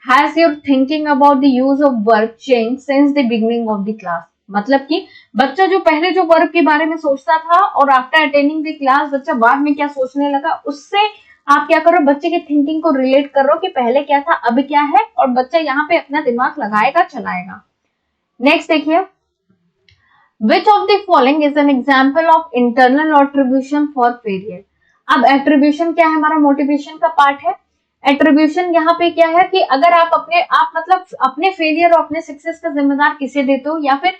has your thinking about the use of verb changed since the beginning of the class? मतलब कि बच्चा जो पहले जो वर्ब के बारे में सोचता था और आफ्टर अटेंडिंग द क्लास बच्चा बाद में क्या सोचने लगा, उससे आप क्या करो, बच्चे की थिंकिंग को रिलेट करो कि पहले क्या था अब क्या है, और बच्चा यहाँ पे अपना दिमाग लगाएगा, चलाएगा। नेक्स्ट देखिए, which of the following is an example of internal attribution for failure? अब एट्रीब्यूशन क्या है, हमारा मोटिवेशन का पार्ट है। एट्रीब्यूशन यहाँ पे क्या है कि अगर आप मतलब अपने फेलियर और अपने सक्सेस का जिम्मेदार किसे देते हो, या फिर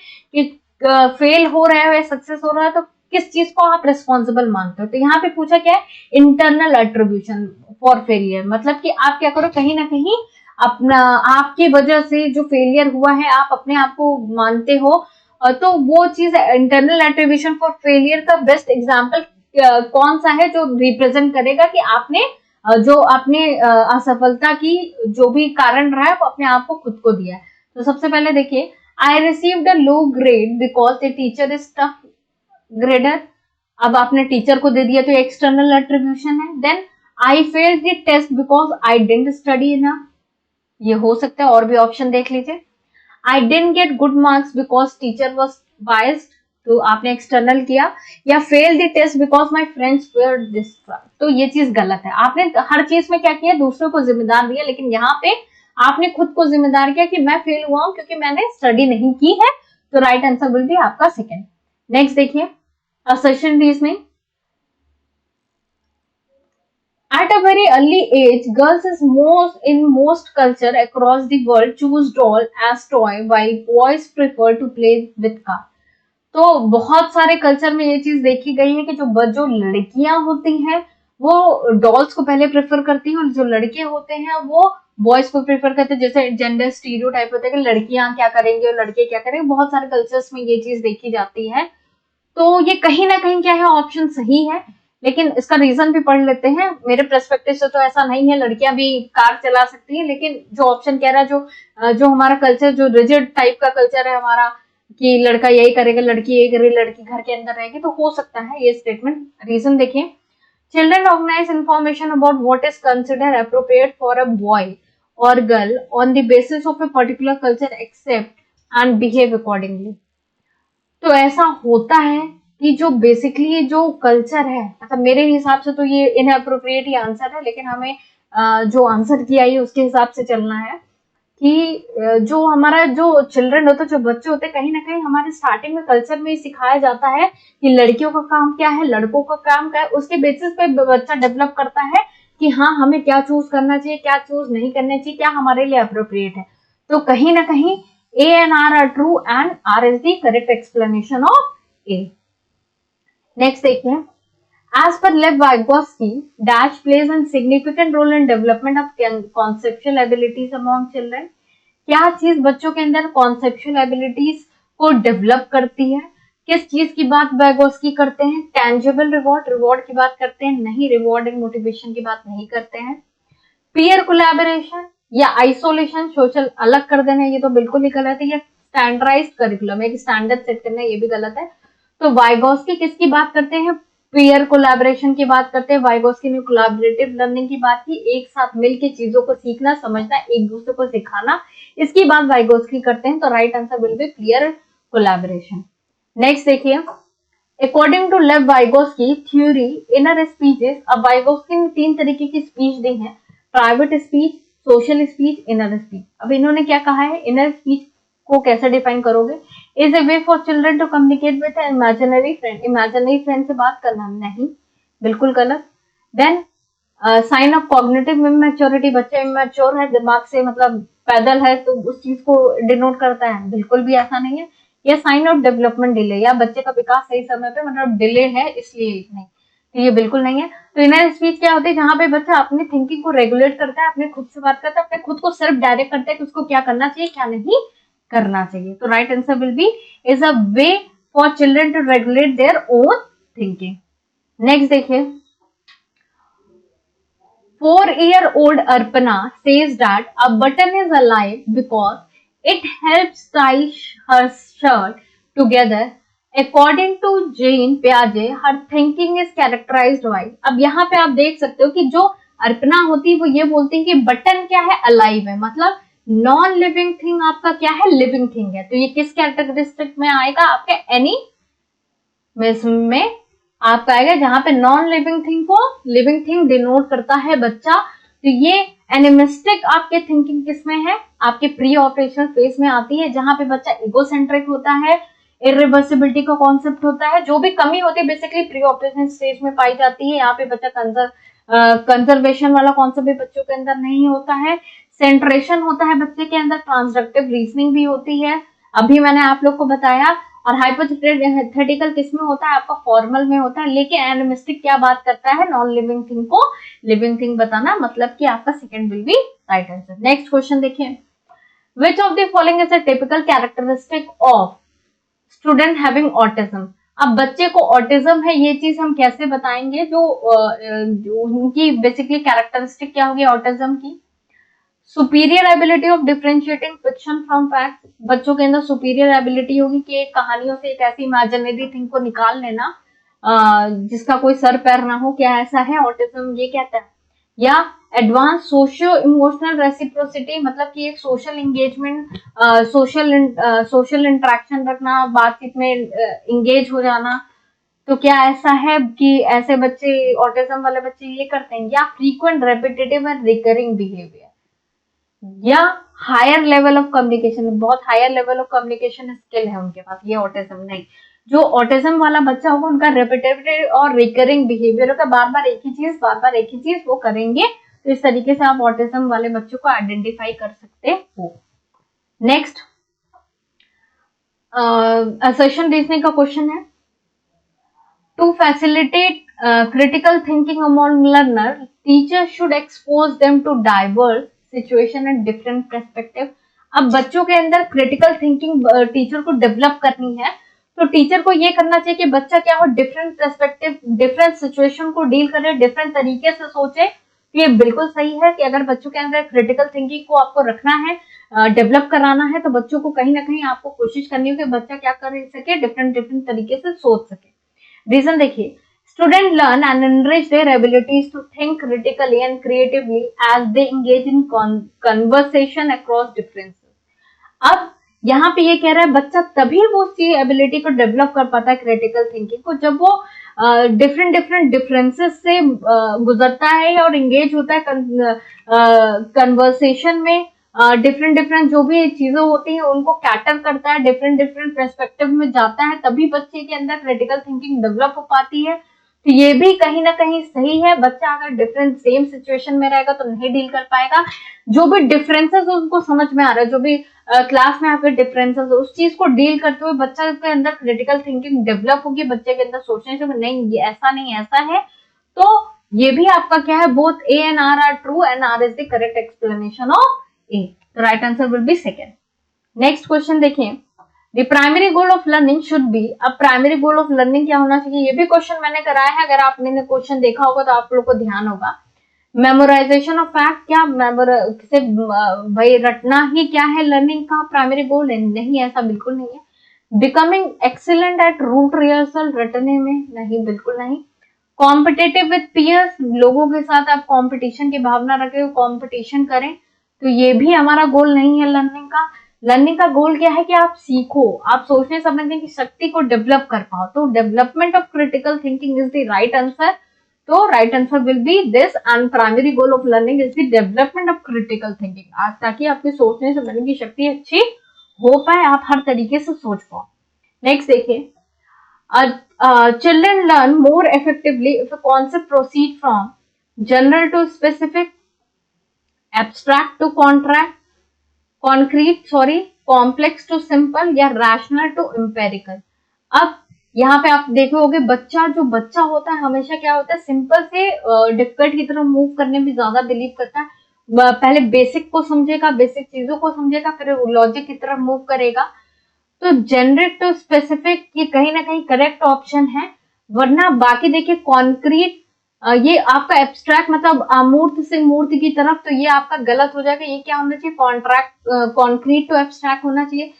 फेल हो रहे हो या सक्सेस हो रहा है तो किस चीज को आप रिस्पॉन्सिबल मानते हो। तो यहाँ पे पूछा क्या है, इंटरनल एट्रीब्यूशन फॉर फेलियर, मतलब कि आप क्या करो, कहीं ना कहीं अपना आपकी वजह से जो फेलियर हुआ है आप अपने आप को मानते हो। तो वो चीज इंटरनल एट्रीब्यूशन फॉर फेलियर का बेस्ट एग्जाम्पल कौन सा है जो रिप्रेजेंट करेगा कि आपने जो अपने असफलता की जो भी कारण रहा है वो अपने आप को खुद को दिया है। तो सबसे पहले देखिए, I received a low grade because the teacher is tough grader. अब आपने टीचर को दे दिया तो एक्सटर्नल एट्रीब्यूशन है। Then I failed the test because I didn't study enough, ये हो सकता है, और भी ऑप्शन देख लीजिए। I didn't get good marks because teacher was biased, तो आपने एक्सटर्नल किया। या fail the test because my friends were distracted, तो ये चीज गलत है। आपने हर चीज में क्या किया, दूसरों को जिम्मेदार दिया, लेकिन यहाँ पे आपने खुद को जिम्मेदार किया कि मैं फेल हुआ हूं क्योंकि मैंने स्टडी नहीं की है। तो राइट आंसर विल बी आपका सेकंड। नेक्स्ट देखिए, assertion reasoning. At a very early age, girls is most culture across the world choose doll as toy, while boys prefer to play with car. तो बहुत सारे culture में ये चीज देखी गई है कि जो लड़कियां होती हैं वो डॉल्स को पहले प्रेफर करती हैं, और जो लड़के होते हैं वो बॉयज को प्रेफर करते हैं। जैसे जेंडर स्टीरियोटाइप होता है कि लड़कियां क्या करेंगे और लड़के क्या करेंगे, बहुत सारे कल्चर्स में ये चीज देखी जाती है। तो ये कहीं ना कहीं क्या है, ऑप्शन सही है, लेकिन इसका रीजन भी पढ़ लेते हैं। मेरे पर्सपेक्टिव से तो ऐसा नहीं है, लड़कियां भी कार चला सकती हैं, लेकिन जो ऑप्शन कह रहा है जो हमारा कल्चर, जो रिजिड टाइप का कल्चर है हमारा कि लड़का यही करेगा, लड़की यही करेगी, लड़की घर के अंदर रहेगी, तो हो सकता है ये स्टेटमेंट। रीजन देखिए, children organize information about what is considered appropriate for a boy और girl on the basis of a particular culture, accept and behave accordingly. तो ऐसा होता है कि जो बेसिकली जो कल्चर है, मतलब मेरे हिसाब से तो ये इनअप्रोप्रिएट ही आंसर है, लेकिन हमें जो आंसर किया है उसके हिसाब से चलना है कि जो हमारा जो चिल्ड्रन होता है, जो बच्चे होते हैं, कहीं ना कहीं हमारे स्टार्टिंग में कल्चर में सिखाया जाता है कि लड़कियों का काम क्या है, लड़कों का काम क्या है। उसके बेसिस पे बच्चा डेवलप करता है कि हाँ हमें क्या चूज करना चाहिए, क्या चूज नहीं करना चाहिए, क्या हमारे लिए अप्रोप्रिएट है। तो कहीं ना कहीं A and R are true and R is the correct explanation of A. Next देखिए, as per Lev Vygotsky, dash plays a significant role in development of conceptual abilities among children. क्या चीज बच्चों के अंदर conceptual abilities को develop करती है? किस चीज की बात Vygotsky करते हैं? Tangible reward की बात करते हैं? नहीं, reward and motivation की बात नहीं करते हैं। Peer collaboration या आइसोलेशन, सोशल अलग कर देना, ये तो बिल्कुल ही गलत है। ये स्टैंडर्डाइज्ड करिकुलम, एक स्टैंडर्ड सेट करना, ये भी गलत है। तो वाइगोस्की किसकी बात करते हैं? पीयर कोलैबोरेशन की बात करते हैं, वाइगोस्की ने कोलैबोरेटिव लर्निंग की बात की, एक साथ मिलकर चीजों को सीखना समझना, एक दूसरे को सिखाना, इसकी बात वाइगोस्की करते हैं। तो right answer will B peer collaboration. Next देखिए, अकॉर्डिंग टू लेव वाइगोस्की थ्योरी इनर स्पीचेस, अब वाइगोस्की ने 3 तरीके की स्पीच दी है, private speech, social speech, inner speech. अब इन्होंने क्या कहा है, इनर स्पीच को कैसे डिफाइन करोगे, is a way for children to communicate with imaginary friend, imaginary friend से बात करना, नहीं, बिल्कुल गलत। Then sign of cognitive immaturity, बच्चा इमेच्योर है, दिमाग से मतलब पैदल है, तो उस चीज को डिनोट करता है, बिल्कुल भी ऐसा नहीं है। या साइन ऑफ डेवलपमेंट डिले, या बच्चे का विकास सही समय पे मतलब डिले है इसलिए नहीं, तो ये बिल्कुल नहीं है। तो इनर स्पीच क्या होती है, जहां पे बच्चा अपनी थिंकिंग को रेगुलेट करता है, अपने खुद से बात करता है, अपने खुद को सिर्फ डायरेक्ट करता है कि उसको क्या करना चाहिए क्या नहीं करना चाहिए। तो right answer will be is a way for children to regulate their own thinking. Next देखिए, 4-year-old Arpana says that a button is alive because it helps tie her shirt together. According to Jean Piaget, her thinking is characterized by। अब यहाँ पे आप देख सकते हो कि जो अर्पणा होती है वो ये बोलती है कि बटन क्या है, अलाइव है, मतलब नॉन लिविंग थिंग आपका क्या है, लिविंग थिंग है। तो ये किस कैरेक्टरिस्टिक में आएगा, आपके एनी में आपका आएगा, जहां पे नॉन लिविंग थिंग को लिविंग थिंग डिनोट करता है बच्चा। तो ये एनिमिस्टिक आपके थिंकिंग किसमें है, आपके प्री ऑपरेशनल फेज में आती है, जहां पे बच्चा इगोसेंट्रिक होता है, इरिवर्सिबिलिटी का कॉन्सेप्ट होता है, जो भी कमी होती है बेसिकली प्री ऑपरेशन स्टेज में पाई जाती है। यहाँ पे बच्चा कंजर्वेशन वाला कॉन्सेप्ट भी बच्चों के अंदर नहीं होता है, सेंट्रेशन होता है बच्चे के अंदर, ट्रांसडक्टिव रीजनिंग भी होती है, अभी मैंने आप लोग को बताया। और हाइपोथेटिकल किस में होता है, आपका फॉर्मल में होता है। लेकिन एनिमिस्टिक क्या बात करता है, नॉन लिविंग थिंग को लिविंग थिंग बताना, मतलब कि आपका second will be right answer. Next question देखिए, which of the following is a typical characteristic of student having autism. अब बच्चे को ऑटिज्म है ये चीज हम कैसे बताएंगे, जो उनकी बेसिकली कैरेक्टरिस्टिक क्या होगी ऑटिज्म की, superior ability of differentiating fiction from fact, बच्चों के अंदर सुपीरियर एबिलिटी होगी कि एक कहानियों से एक ऐसी इमेजिनरी थिंग को निकाल लेना जिसका कोई सर पैर ना हो, क्या ऐसा है ऑटिज्म ये कहता है। या एडवांस सोशियो इमोशनल रेसिप्रोसिटी, मतलब कि एक सोशल एंगेजमेंट, सोशल इंटरेक्शन रखना, बातचीत में इंगेज हो जाना, तो क्या ऐसा है कि ऐसे बच्चे ऑटिज्म वाले बच्चे ये करते हैं। या frequent repetitive and recurring behaviour, या हायर लेवल ऑफ कम्युनिकेशन, बहुत higher level of communication skill है उनके पास, ये ऑटिज्म नहीं। जो ऑटिज्म वाला बच्चा होगा उनका रेपिटेटिव और रिकरिंग बिहेवियर होगा, बार बार एक ही चीज वो करेंगे। तो इस तरीके से आप ऑटिज्म वाले बच्चों को आइडेंटिफाई कर सकते हो। नेक्स्ट असर्शन रीजनिंग का क्वेश्चन है, to facilitate critical thinking among learner, teacher should expose them to diverse situation and different perspective। अब बच्चों के अंदर क्रिटिकल थिंकिंग टीचर को डेवलप करनी है, तो टीचर को ये करना चाहिए कि बच्चा क्या हो, डिफरेंट पर्सपेक्टिव, डिफरेंट सिचुएशन को डील करे, डिफरेंट तरीके से सोचे। तो ये बिल्कुल सही है कि अगर बच्चों के अंदर क्रिटिकल थिंकिंग को आपको रखना है, डेवलप कराना है, तो बच्चों को कहीं ना कहीं आपको कोशिश करनी हो कि बच्चा क्या कर सके, डिफरेंट तरीके से सोच सके। रीजन देखिए, students learn and enrich their abilities to think critically and creatively as they engage in conversation across differences। अब यहाँ पे ये कह रहा है बच्चा तभी वो उसकी एबिलिटी को डेवलप कर पाता है क्रिटिकल थिंकिंग को, जब वो डिफरेंट डिफरेंसेस से गुजरता है और एंगेज होता है कन्वर्सेशन में, डिफरेंट जो भी चीजें होती हैं उनको कैटर करता है, डिफरेंट पर्सपेक्टिव में जाता है, तभी बच्चे के अंदर क्रिटिकल थिंकिंग डेवलप हो पाती है। तो ये भी कहीं ना कहीं सही है, बच्चा अगर डिफरेंट सेम सिचुएशन में रहेगा तो नहीं डील कर पाएगा। जो भी डिफरेंसेस उनको समझ में आ रहा है, जो भी क्लास में आपके डिफरेंसेस, उस चीज को डील करते हुए बच्चा के अंदर क्रिटिकल थिंकिंग डेवलप होगी, बच्चे के अंदर सोचने से नहीं ये ऐसा नहीं ऐसा है। तो ये भी आपका क्या है, both A and R are true and R is the correct explanation of A. तो right answer will be second. Next question देखिए, The primary goal of learning should be, अब प्राइमरी गोल ऑफ लर्निंग क्या होना चाहिए, ये भी question मैंने कराया है, अगर आपने क्वेश्चन देखा होगा तो आप लोग को ध्यान होगा। मेमोराइजेशन ऑफ फैक्ट, क्या भाई रटना ही क्या है लर्निंग का प्राइमरी गोल है, नहीं ऐसा बिल्कुल नहीं है। Becoming excellent at rote rehearsal, रटने में नहीं, बिल्कुल नहीं। कॉम्पिटेटिव विद पियर्स, लोगों के साथ आप कंपटीशन की भावना रखें, कंपटीशन करें, तो ये भी हमारा गोल नहीं है लर्निंग का। लर्निंग का गोल क्या है कि आप सीखो, आप सोचने समझने की शक्ति को डेवलप कर पाओ। तो development of critical thinking is the right answer. तो right answer will be this, and primary goal of learning is the development of critical thinking, ताकि आपकी सोचने समझने की शक्ति अच्छी हो पाए, आप हर तरीके से सोच पाओ। नेक्स्ट देखिए, children learn more effectively if a concept proceed from general to specific, abstract to concrete, complex to simple, या rational to empirical। अब यहाँ पे आप देखोगे जो बच्चा होता है हमेशा क्या होता है, सिंपल से डिफिकल्ट की तरफ मूव करने में ज्यादा बिलीव करता है। पहले बेसिक को समझेगा, बेसिक चीजों को समझेगा, फिर लॉजिक की तरफ मूव करेगा। तो जेनरिक टू स्पेसिफिक ये कहीं ना कहीं करेक्ट ऑप्शन है, वरना बाकी देखिए कॉन्क्रीट, ये आपका एब्स्ट्रैक्ट मतलब अमूर्त से मूर्त की तरफ, तो ये आपका गलत हो जाएगा। ये क्या होना चाहिए, कॉन्क्रीट टू एब्स्ट्रैक्ट होना चाहिए,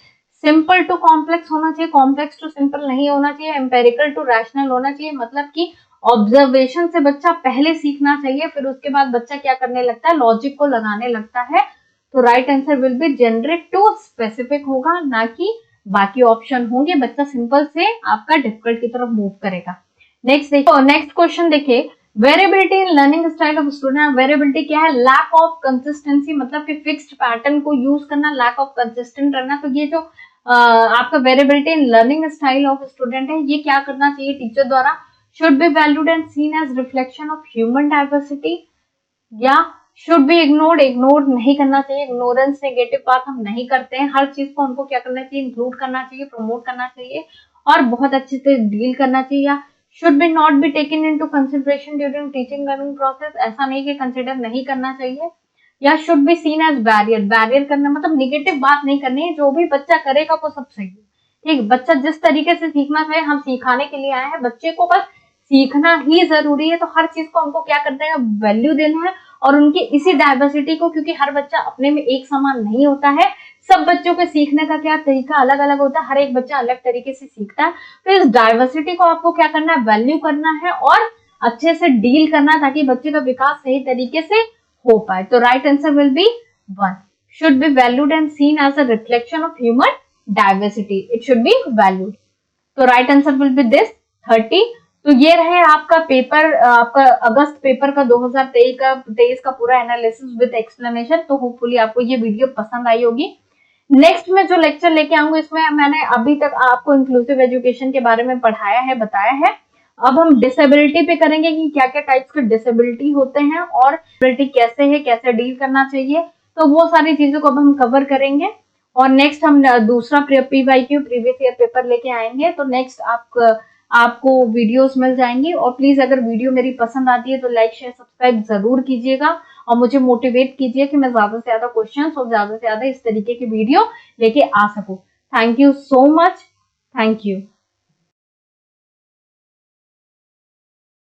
सिंपल टू कॉम्प्लेक्स होना चाहिए, कॉम्प्लेक्स टू सिंपल नहीं होना चाहिए, एम्पेरिकल टू रैशनल होना चाहिए। मतलब कि ऑब्जर्वेशन से बच्चा पहले सीखना चाहिए, फिर उसके बाद बच्चा क्या करने लगता है, लॉजिक को लगाने लगता है। तो right answer will be generic to specific होगा, ना कि बाकी ऑप्शन होंगे। बच्चा सिंपल से आपका डिफिकल्ट की तरफ मूव करेगा। नेक्स्ट देखो, नेक्स्ट क्वेश्चन देखिए, variability in learning style of student. Variability क्या है, लैक ऑफ कंसिस्टेंसी, मतलब कि फिक्स्ड पैटर्न को यूज करना, लैक ऑफ कंसिस्टेंट रहना। तो ये जो आपका variability in learning style of student है, ये क्या करना चाहिए टीचर द्वारा, should be valued and seen as reflection of human diversity, या शुड बी इग्नोर्ड, इग्नोर नहीं करना चाहिए। इग्नोरेंस नेगेटिव बात हम नहीं करते हैं, हर चीज को हमको क्या करना चाहिए, इंक्लूड करना चाहिए, प्रमोट करना चाहिए और बहुत अच्छे से डील करना चाहिए। या should be not be taken into consideration during teaching learning process, ऐसा नहीं कि कंसिडर नहीं करना चाहिए। या should be seen as barrier, barrier करना मतलब निगेटिव बात नहीं करनी है, जो भी बच्चा करेगा वो सब सही है। ठीक, बच्चा जिस तरीके से सीखना चाहिए, हम सिखाने के लिए आए हैं, बच्चे को बस सीखना ही जरूरी है। तो हर चीज को हमको क्या करना है, वैल्यू देना है, और उनकी इसी डाइवर्सिटी को, क्योंकि हर बच्चा अपने में एक समान नहीं होता है, सब बच्चों के सीखने का क्या तरीका अलग अलग होता है, हर एक बच्चा अलग तरीके से सीखता है। तो इस डाइवर्सिटी को आपको क्या करना है, वैल्यू करना है और अच्छे से डील करना, ताकि बच्चे का विकास सही तरीके से हो पाए। तो right answer will be 1, should be valued and seen as a reflection of human diversity, it should be valued. तो right answer will be this 30। तो ये रहे आपका पेपर, आपका अगस्त पेपर का 2023 का पूरा एनालिसिस विद एक्सप्लेनेशन। तो होपफुली आपको ये वीडियो पसंद आई होगी। नेक्स्ट में जो लेक्चर लेके आऊंगी, इसमें मैंने अभी तक आपको इंक्लूसिव एजुकेशन के बारे में पढ़ाया है, बताया है। अब हम डिसेबिलिटी पे करेंगे कि क्या क्या टाइप्स के डिसेबिलिटी होते हैं और डिसेबिलिटी कैसे है, कैसे डील करना चाहिए। तो वो सारी चीजों को अब हम कवर करेंगे। और नेक्स्ट हम दूसरा PYQ प्रीवियस ईयर पेपर लेके आएंगे। तो नेक्स्ट आपको वीडियोस मिल जाएंगी। और प्लीज अगर वीडियो मेरी पसंद आती है तो लाइक शेयर सब्सक्राइब जरूर कीजिएगा और मुझे मोटिवेट कीजिए कि मैं ज्यादा से ज्यादा क्वेश्चंस और ज्यादा से ज्यादा इस तरीके की वीडियो लेके आ सकूं। Thank you so much, thank you.